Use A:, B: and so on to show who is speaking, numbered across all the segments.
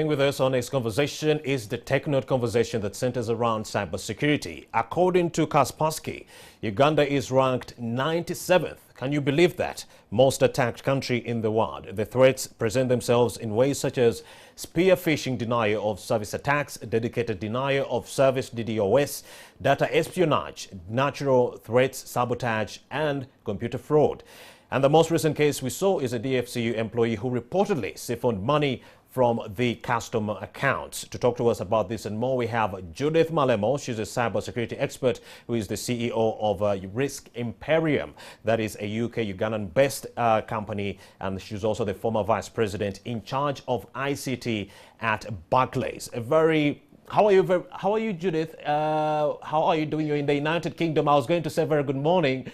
A: With us on this conversation is the TechNote conversation that centers around cybersecurity. According to Kaspersky, Uganda is ranked 97th. Can you believe that? Most attacked country in the world. The threats present themselves in ways such as spear phishing, denial of service attacks, dedicated denial of service DDoS, data espionage, natural threats, sabotage, and computer fraud. And the most recent case we saw is a DFCU employee who reportedly siphoned money from the customer accounts. To talk to us about this and more, we have Judith Malemo. She's a cybersecurity expert who is the CEO of Risk Imperium. That is a UK-Ugandan-based company, and she's also the former vice president in charge of ICT at Barclays. How are you, Judith? How are you doing? You're in the United Kingdom. I was going to say very good morning,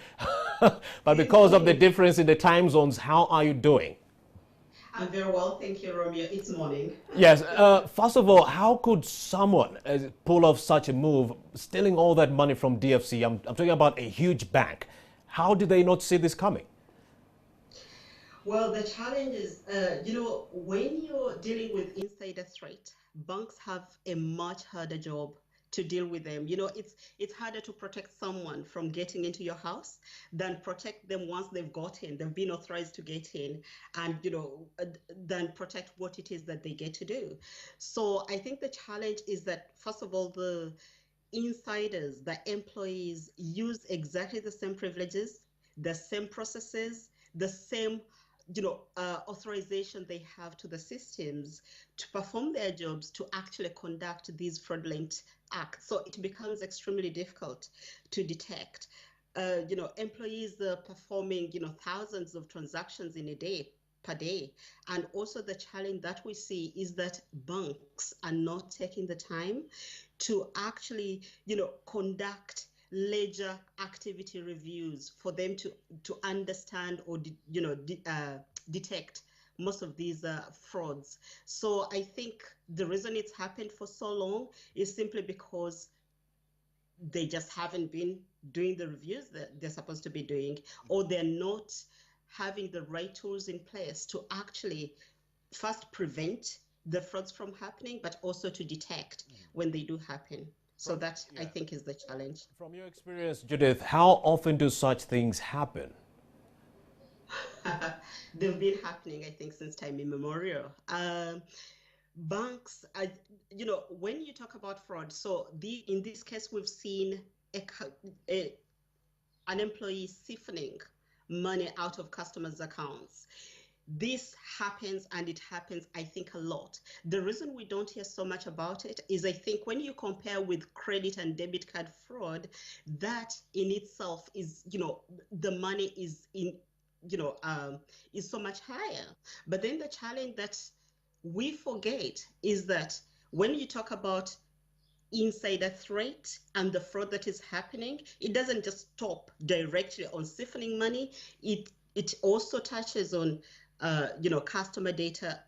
A: but because of the difference in the time zones, how are you doing?
B: I'm very well, thank you, Romeo. It's morning.
A: Yes. First of all, how could someone pull off such a move, stealing all that money from DFC? I'm talking about a huge bank. How did they not see this coming?
B: Well, the challenge is, when you're dealing with insider threat, banks have a much harder job to deal with them. It's harder to protect someone from getting into your house than protect them once they've been authorized to get in, and than protect what it is that they get to do. So I think the challenge is that, first of all, the insiders, the employees, use exactly the same privileges, the same processes, the same authorization they have to the systems to perform their jobs, to actually conduct these fraudulent acts. So it becomes extremely difficult to detect. Employees are performing, thousands of transactions in a day, per day. And also the challenge that we see is that banks are not taking the time to actually, conduct ledger activity reviews for them to understand or detect most of these frauds. So I think the reason it's happened for so long is simply because they just haven't been doing the reviews that they're supposed to be doing, or they're not having the right tools in place to actually first prevent the frauds from happening, but also to detect when they do happen. So that, I think, is the challenge.
A: From your experience, Judith, how often do such things happen?
B: They've been happening, I think, since time immemorial. Banks, when you talk about fraud, so in this case, we've seen an employee siphoning money out of customers' accounts. This happens, and it happens, I think, a lot. The reason we don't hear so much about it is, I think, when you compare with credit and debit card fraud, that in itself is, the money is is so much higher. But then the challenge that we forget is that when you talk about insider threat and the fraud that is happening, it doesn't just stop directly on siphoning money. It also touches on customer data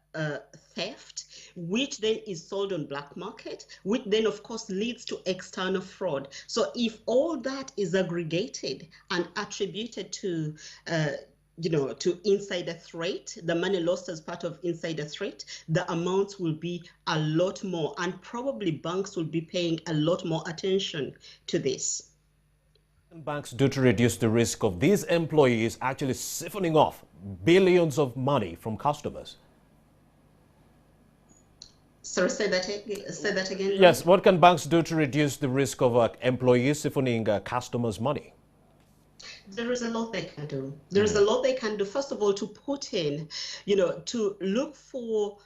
B: theft, which then is sold on black market, which then of course leads to external fraud. So if all that is aggregated and attributed to to insider threat, the money lost as part of insider threat, the amounts will be a lot more, and probably banks will be paying a lot more attention to this.
A: Banks do to reduce the risk of these employees actually siphoning off billions of money from customers?
B: Sorry, say that again.
A: Yes, what can banks do to reduce the risk of employees siphoning customers' money?
B: There is a lot they can do. There is a lot they can do. First of all, to put in, to look for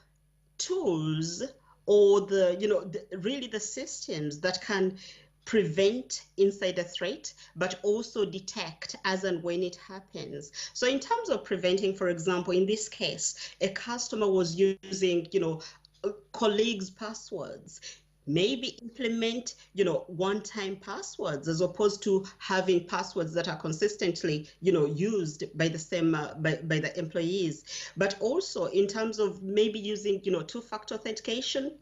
B: tools or really the systems that can prevent insider threat, but also detect as and when it happens. So in terms of preventing, for example, in this case, a customer was using, colleagues' passwords. Maybe implement, one-time passwords as opposed to having passwords that are consistently, used by the same by the employees. But also in terms of maybe using, two-factor authentication,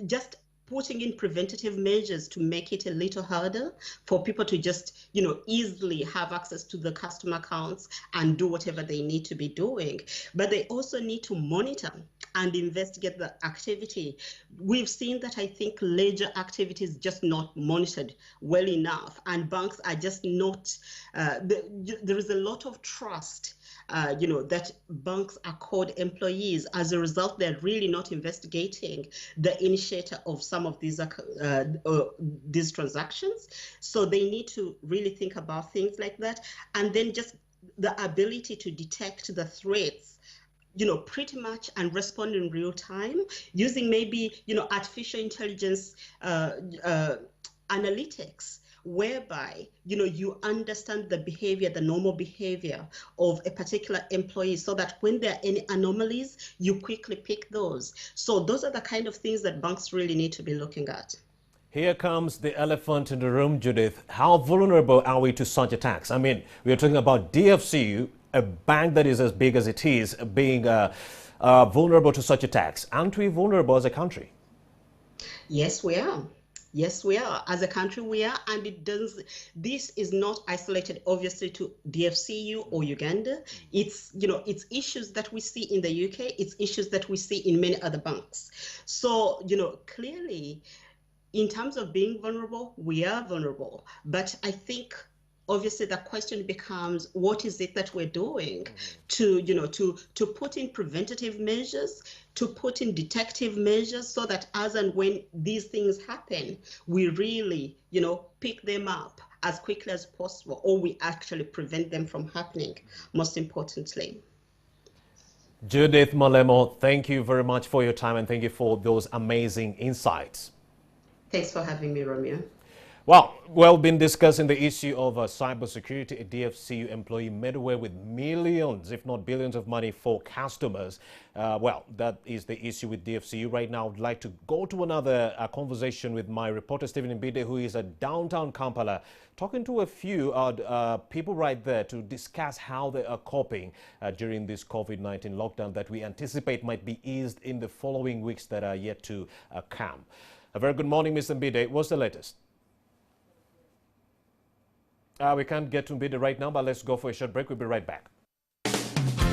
B: just putting in preventative measures to make it a little harder for people to just, easily have access to the customer accounts and do whatever they need to be doing. But they also need to monitor and investigate the activity. We've seen that I think ledger activity is just not monitored well enough, and banks are just not, there is a lot of trust that banks accord employees. As a result, they're really not investigating the initiator of some of these transactions. So they need to really think about things like that, and then just the ability to detect the threats, pretty much, and respond in real time using maybe, artificial intelligence analytics, whereby you understand the behavior, the normal behavior of a particular employee, so that when there are any anomalies, you quickly pick those. So those are the kind of things that banks really need to be looking at.
A: Here comes the elephant in the room, Judith. How vulnerable are we to such attacks? I mean, we are talking about DFCU, a bank that is as big as it is, being vulnerable to such attacks. Aren't we vulnerable as a country?
B: Yes, we are. Yes, we are. As a country, we are, and this is not isolated, obviously, to DFCU or Uganda. It's issues that we see in the UK. It's issues that we see in many other banks. So, clearly, in terms of being vulnerable, we are vulnerable. But I think, obviously, the question becomes, what is it that we're doing to put in preventative measures, to put in detective measures, so that as and when these things happen, we really, pick them up as quickly as possible, or we actually prevent them from happening, most importantly.
A: Judith Malemo, thank you very much for your time, and thank you for those amazing insights.
B: Thanks for having me, Romeo.
A: Well, we've been discussing the issue of cybersecurity. A DFCU employee made away with millions, if not billions of money for customers. Well, that is the issue with DFCU right now. I'd like to go to another conversation with my reporter, Stephen Mbide, who is at downtown Kampala, talking to a few people right there to discuss how they are coping during this COVID-19 lockdown that we anticipate might be eased in the following weeks that are yet to come. A very good morning, Mr. Mbide. What's the latest? We can't get to Mbide right now, but let's go for a short break. We'll be right back.